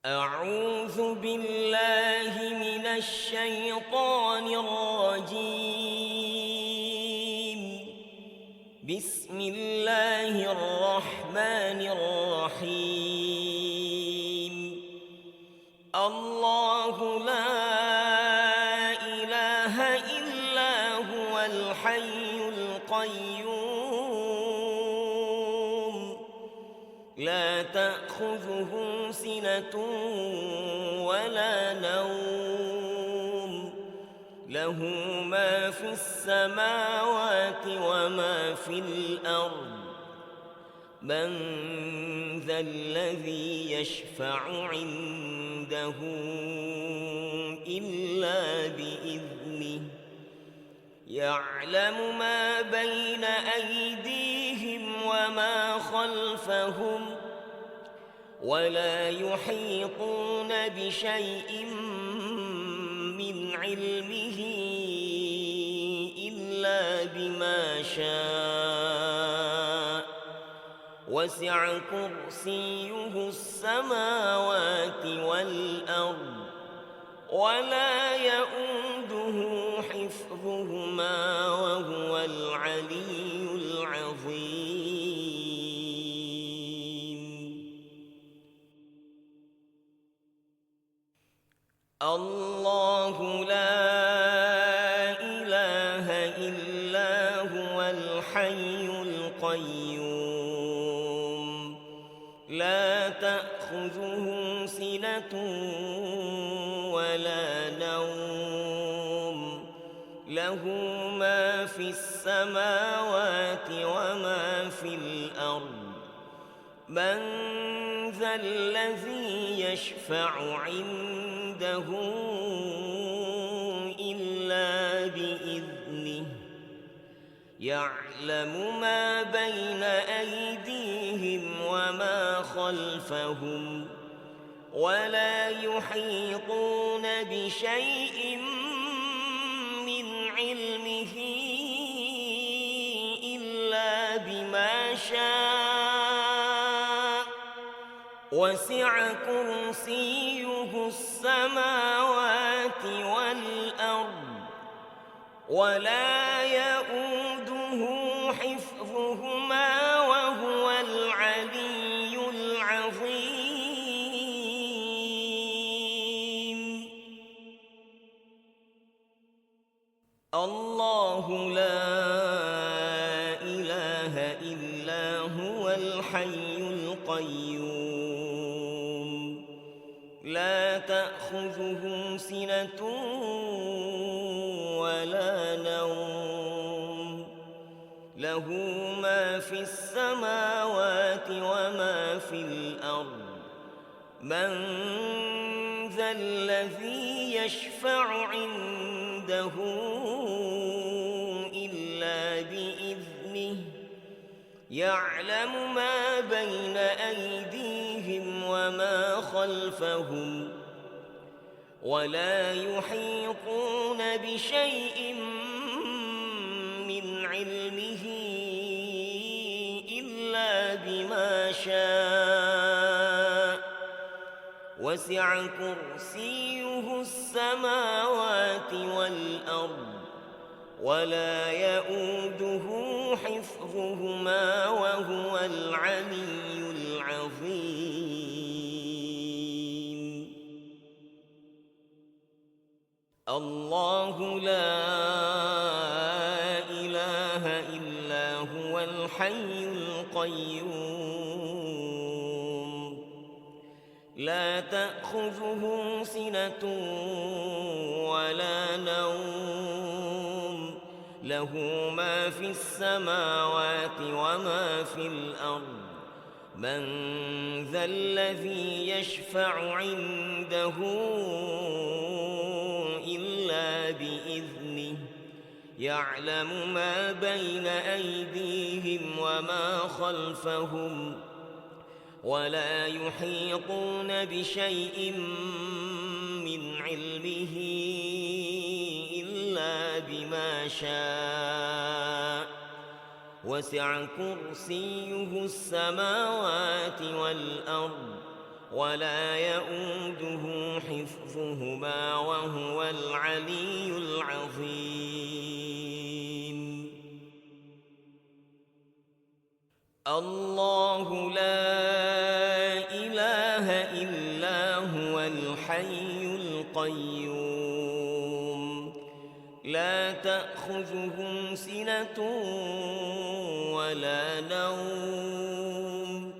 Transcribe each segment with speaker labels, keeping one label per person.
Speaker 1: أعوذ بالله من الشيطان الرجيم. بسم الله الرحمن الرحيم. الله لا إله إلا هو الحي القيوم لا تأخذه سنة ولا نوم له ما في السماوات وما في الأرض من ذا الذي يشفع عنده إلا بإذنه يعلم ما بين أيديهم وما خلفهم ولا يحيطون بشيء من علمه إلا بما شاء وسع كرسيه السماوات والأرض ولا يؤوده حفظهما وهو العلي العظيم. الله لا إله إلا هو الحي القيوم لا تأخذه سنة ولا نوم له ما في السماوات وما في الأرض من ذا الذي يشفع عنده إلا بإذنه يعلم ما بين أيديهم وما خلفهم ولا يحيطون بشيء من علمه إلا بما شاء وسع كرسيه السماوات والأرض ولا يؤوده حفظهما وهو العلي العظيم. الله لا إله إلا هو الحي القيوم لا تأخذه سنة ولا نوم له ما في السماوات وما في الأرض من ذا الذي يشفع عنده إلا بإذنه يعلم ما بين أيديهم وما خلفهم ولا يحيطون بشيء من علمه إلا بما شاء وسع كرسيه السماوات والأرض ولا يؤوده حفظهما وهو العلي العظيم. الله لا إله إلا هو الحي القيوم لا تأخذه سنة ولا نوم له ما في السماوات وما في الأرض من ذا الذي يشفع عنده إلا بإذنه يعلم ما بين أيديهم وما خلفهم ولا يحيطون بشيء من علمه إلا بما شاء وسع كرسيه السماوات والأرض ولا يؤوده حفظهما وهو العلي العظيم. الله لا إله إلا هو الحي القيوم لا تأخذه سنة ولا نوم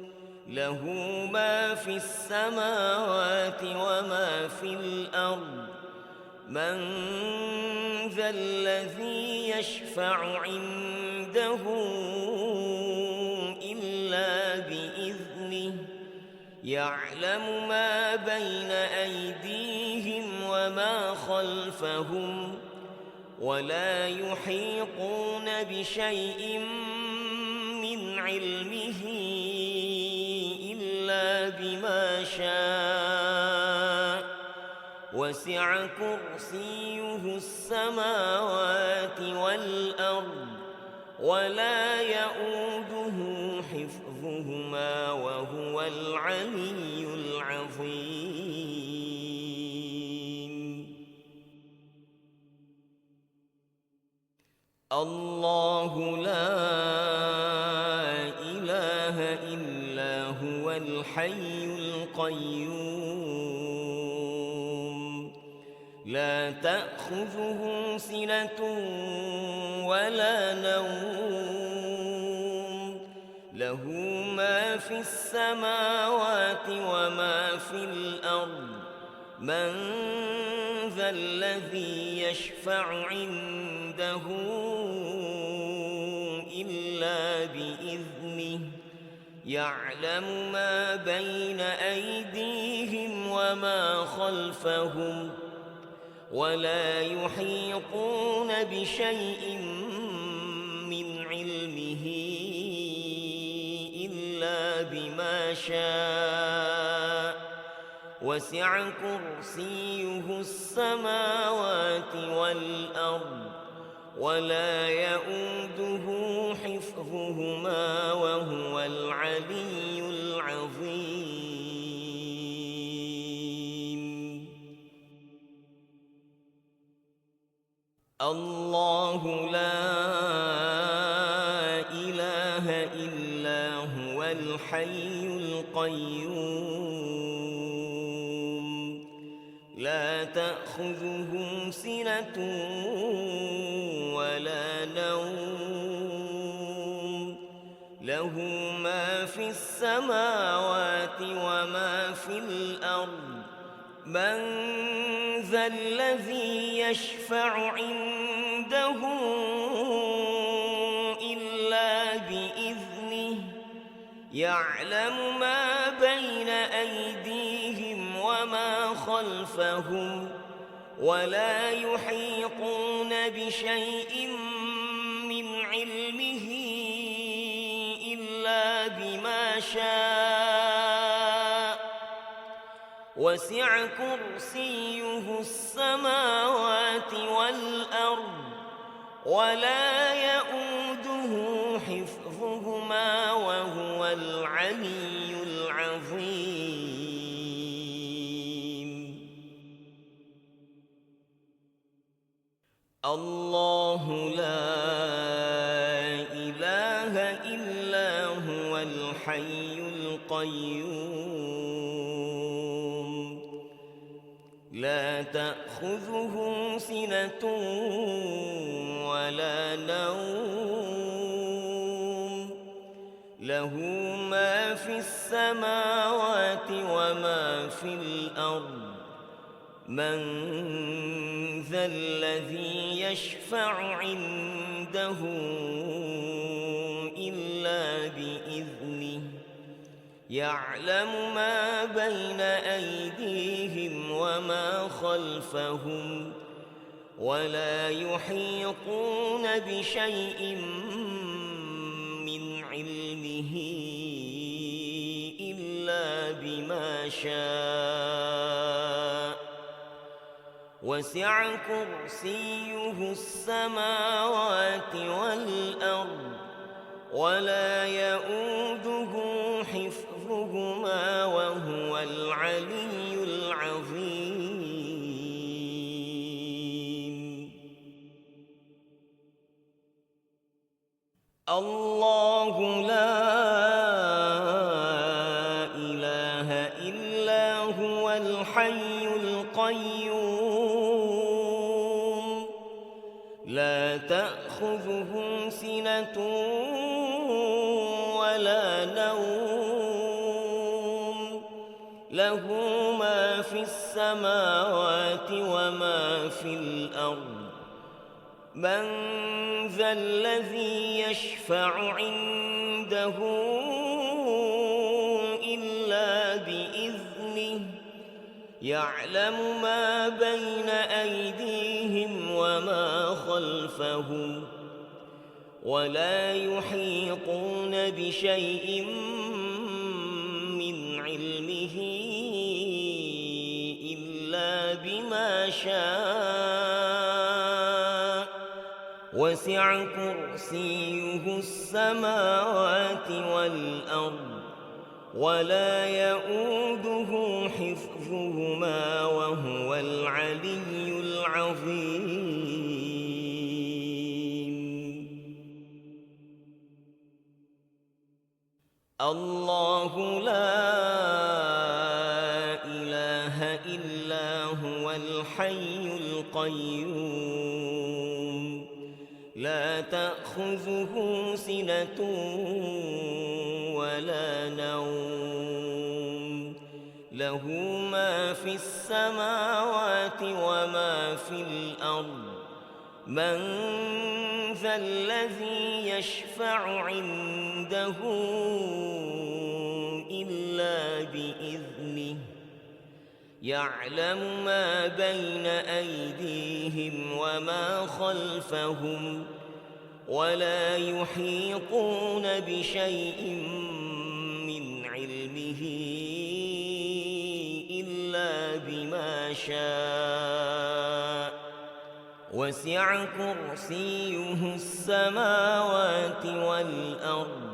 Speaker 1: له ما في السماوات وما في الأرض من ذا الذي يشفع عنده إلا بإذنه يعلم ما بين أيديهم وما خلفهم ولا يحيطون بشيء من علمه إلا بما شاء وسع كرسيه السماوات والأرض ولا يؤوده حفظهما وهو العلي العظيم. الله لا إله إلا هو الحي القيوم لا تأخذه سنة ولا نوم له ما في السماوات وما في الأرض من ذا الذي يشفع عنده إلا بإذنه يعلم ما بين أيديهم وما خلفهم ولا يحيطون بشيء من علمه إلا بما شاء وسع كرسيه السماوات والأرض ولا يؤوده حفظهما وهو العلي العظيم. الله لا إله إلا هو الحي القيوم لا تأخذه سنة ولا نوم له ما في السماوات وما في الأرض من ذا الذي يشفع عنده إلا بإذنه يعلم ما بين أيديهم وما خلفهم ولا يحيطون بشيء من علمه إلا بما شاء وسع كرسيه السماوات والأرض ولا يؤوده حفظهما وهو العلي العظيم. الله لا إله إلا هو الحي القيوم لا تأخذه سنة ولا نوم له ما في السماوات وما في الأرض من ذا الذي يشفع عنده إلا بإذنه يعلم ما بين أيديهم وما خلفهم ولا يحيطون بشيء من علمه إلا بما شاء وسع كرسيه السماوات والأرض ولا يؤوده حفظهما وهو العلي العظيم. الله لا إله إلا هو الحي القيوم لا تأخذه سنة ولا نوم له ما في السماوات وما في الأرض من ذا الذي يشفع عنده إلا بإذنه يعلم ما بين أيديهم وما خلفهم ولا يحيطون بشيء من علمه إلا بما شاء وسع كرسيه السماوات والأرض ولا يؤوده حفظهما وهو العلي العظيم. الله لا إله إلا هو الحي القيوم لا تأخذه سنة ولا نوم له ما في السماوات وما في الأرض من ذا الذي يشفع عنده إلا بإذنه يعلم ما بين أيديهم وما خلفهم ولا يحيطون بشيء من علمه إلا بما شاء وسع كرسيه السماوات والأرض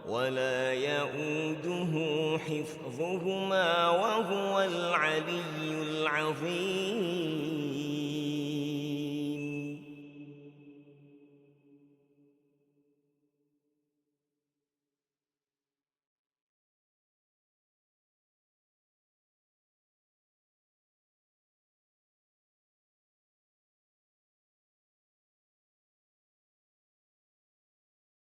Speaker 1: ولا يؤوده حفظهما وهو العلي العظيم.